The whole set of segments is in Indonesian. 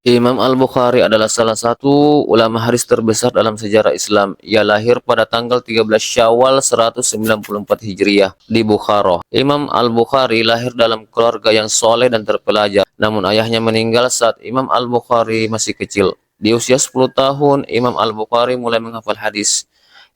Imam Al-Bukhari adalah salah satu ulama hadis terbesar dalam sejarah Islam. Ia lahir pada tanggal 13 Syawal 194 Hijriah di Bukhara. Imam Al-Bukhari lahir dalam keluarga yang soleh dan terpelajar. Namun ayahnya meninggal saat Imam Al-Bukhari masih kecil. Di usia 10 tahun, Imam Al-Bukhari mulai menghafal hadis.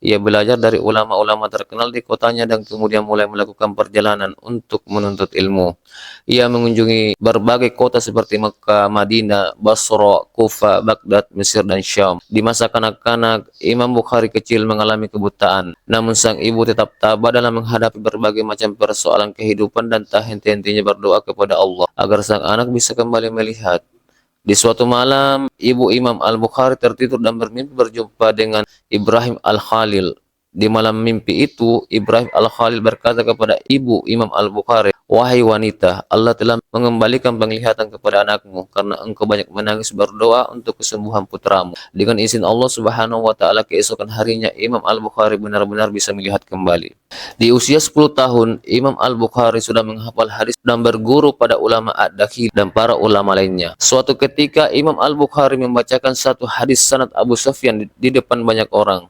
Ia belajar dari ulama-ulama terkenal di kotanya dan kemudian mulai melakukan perjalanan untuk menuntut ilmu. Ia mengunjungi berbagai kota seperti Mekah, Madinah, Basra, Kufa, Baghdad, Mesir, dan Syam. Di masa kanak-kanak, Imam Bukhari kecil mengalami kebutaan. Namun sang ibu tetap tabah dalam menghadapi berbagai macam persoalan kehidupan dan tak henti-hentinya berdoa kepada Allah agar sang anak bisa kembali melihat. Di suatu malam, ibu Imam Al-Bukhari tertidur dan bermimpi berjumpa dengan Ibrahim Al-Khalil. Di malam mimpi itu, Ibrahim Al-Khalil berkata kepada ibu Imam Al-Bukhari, "Wahai wanita, Allah telah mengembalikan penglihatan kepada anakmu karena engkau banyak menangis berdoa untuk kesembuhan putramu. Dengan izin Allah Subhanahu wa taala, keesokan harinya Imam Al-Bukhari benar-benar bisa melihat kembali." Di usia 10 tahun, Imam Al-Bukhari sudah menghafal hadis dan berguru pada ulama Ad-Dakhil dan para ulama lainnya. Suatu ketika, Imam Al-Bukhari membacakan satu hadis sanad Abu Sufyan di depan banyak orang.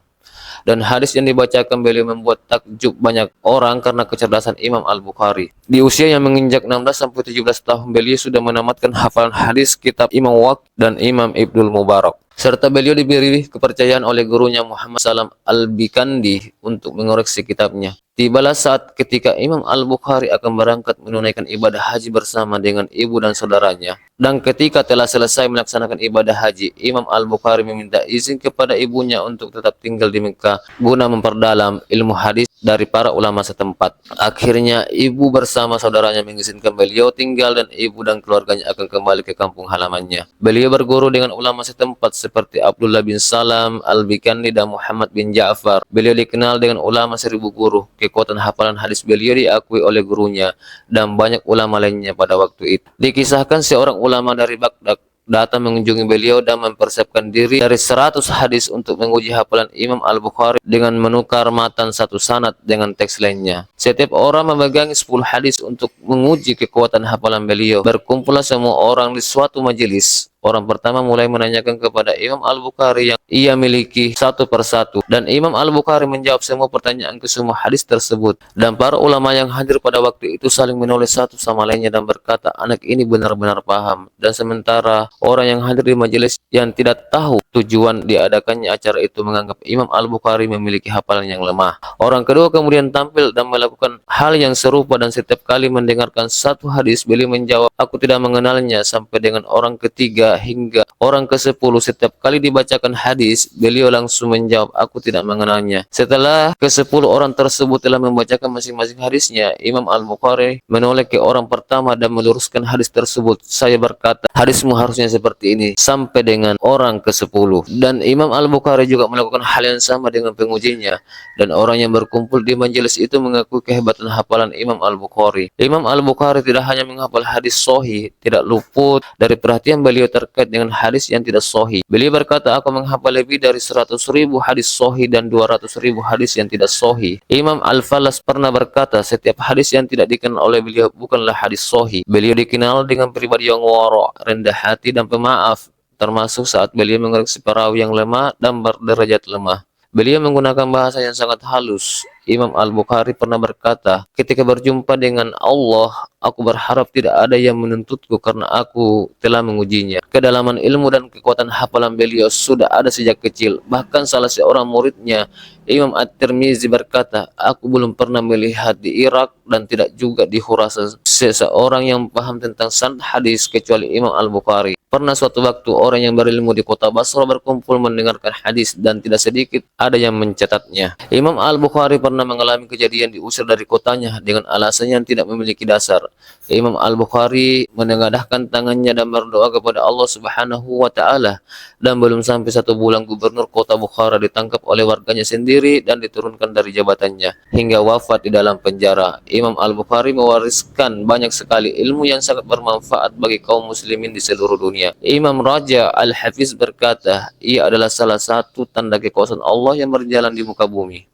Dan hadis yang dibacakan beliau membuat takjub banyak orang karena kecerdasan Imam Al-Bukhari. Di usia yang menginjak 16 sampai 17 tahun, beliau sudah menamatkan hafalan hadis kitab Imam Waqi dan Imam Ibnul Mubarak. Serta beliau diberi kepercayaan oleh gurunya Muhammad Salam Al-Bikandi untuk mengoreksi kitabnya. Tibalah saat ketika Imam Al-Bukhari akan berangkat menunaikan ibadah haji bersama dengan ibu dan saudaranya. Dan ketika telah selesai melaksanakan ibadah haji, Imam Al-Bukhari meminta izin kepada ibunya untuk tetap tinggal di Mekah guna memperdalam ilmu hadis dari para ulama setempat. Akhirnya ibu bersama saudaranya mengizinkan beliau tinggal dan ibu dan keluarganya akan kembali ke kampung halamannya. Beliau berguru dengan ulama setempat seperti Abdullah bin Salam Al-Bikandi dan Muhammad bin Ja'far. Beliau dikenal dengan ulama 1000 guru. Kekuatan hafalan hadis beliau diakui oleh gurunya dan banyak ulama lainnya pada waktu itu. Dikisahkan seorang ulama dari Baghdad datang mengunjungi beliau dan mempersiapkan diri dari 100 hadis untuk menguji hafalan Imam Al-Bukhari dengan menukar matan satu sanad dengan teks lainnya. Setiap orang memegangi 10 hadis untuk menguji kekuatan hafalan beliau. Berkumpullah semua orang di suatu majelis. Orang pertama mulai menanyakan kepada Imam Al-Bukhari yang ia miliki satu persatu. Dan Imam Al-Bukhari menjawab semua pertanyaan ke semua hadis tersebut. Dan para ulama yang hadir pada waktu itu saling menulis satu sama lainnya dan berkata, anak ini benar-benar paham. Dan sementara orang yang hadir di majelis yang tidak tahu tujuan diadakannya acara itu menganggap Imam Al-Bukhari memiliki hafalan yang lemah. Orang kedua kemudian tampil dan melakukan hal yang serupa dan setiap kali mendengarkan satu hadis beliau menjawab, aku tidak mengenalnya, sampai dengan orang ketiga hingga orang ke-10 setiap kali dibacakan hadis beliau langsung menjawab, aku tidak mengenalnya. Setelah ke-10 orang tersebut telah membacakan masing-masing hadisnya, Imam Al-Bukhari menoleh ke orang pertama dan meluruskan hadis tersebut. Saya berkata, hadismu harusnya seperti ini, sampai dengan orang ke-10. Dan Imam Al-Bukhari juga melakukan hal yang sama dengan pengujinya. Dan orang yang berkumpul di majelis itu mengakui kehebatan hafalan Imam Al-Bukhari. Imam Al-Bukhari tidak hanya menghafal hadis sahih, tidak luput dari perhatian beliau terkait dengan hadis yang tidak sahih. Beliau berkata, aku menghafal lebih dari 100.000 hadis sahih dan 200.000 hadis yang tidak sahih. Imam Al-Falas pernah berkata, setiap hadis yang tidak dikenal oleh beliau bukanlah hadis sahih. Beliau dikenal dengan pribadi yang wara', rendah hati dan pemaaf, termasuk saat beliau mengoreksi perawi yang lemah dan berderajat lemah. Beliau menggunakan bahasa yang sangat halus. Imam Al-Bukhari pernah berkata, ketika berjumpa dengan Allah, aku berharap tidak ada yang menuntutku karena aku telah mengujinya. Kedalaman ilmu dan kekuatan hafalan beliau sudah ada sejak kecil. Bahkan salah seorang muridnya, Imam At-Tirmizi berkata, aku belum pernah melihat di Irak dan tidak juga di Khurasan seseorang yang paham tentang sanad hadis kecuali Imam Al-Bukhari. Pernah suatu waktu orang yang berilmu di kota Basra berkumpul mendengarkan hadis dan tidak sedikit ada yang mencatatnya. Imam Al-Bukhari pernah mengalami kejadian diusir dari kotanya dengan alasan yang tidak memiliki dasar. Imam Al-Bukhari menengadahkan tangannya dan berdoa kepada Allah Subhanahu wa taala, dan belum sampai 1 bulan gubernur kota Bukhara ditangkap oleh warganya sendiri dan diturunkan dari jabatannya hingga wafat di dalam penjara. Imam Al-Bukhari mewariskan banyak sekali ilmu yang sangat bermanfaat bagi kaum muslimin di seluruh dunia. Imam Raja Al-Hafiz berkata, ia adalah salah satu tanda kekuasaan Allah yang berjalan di muka bumi.